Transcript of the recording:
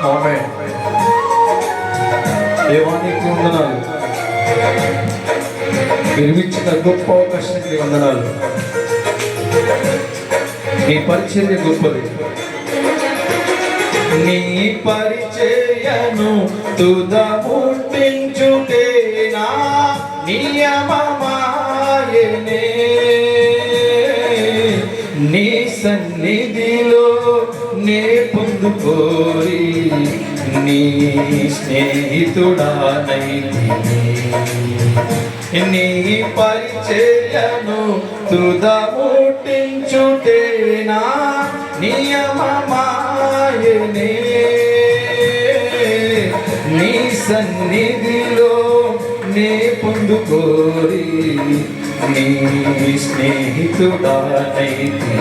ఆమేన్. దేవానికి వందనాలు. నిర్మించిన గొప్ప అవకాశానికి వందనాలు. నీ పరిచర్య గొప్పది. నీ పరిచయను తుదముట్టించుటేనా నియమమాయనే. నీ సన్నిధిలో నే పొందుకోరి నీ స్నేహితుడానైతిని. నీ పరిచర్యను తుదముట్టించుటేనా నియమమాయనే. నీ సన్నిధిలో నే పొందుకోరి నీ స్నేహితుడానైతిని.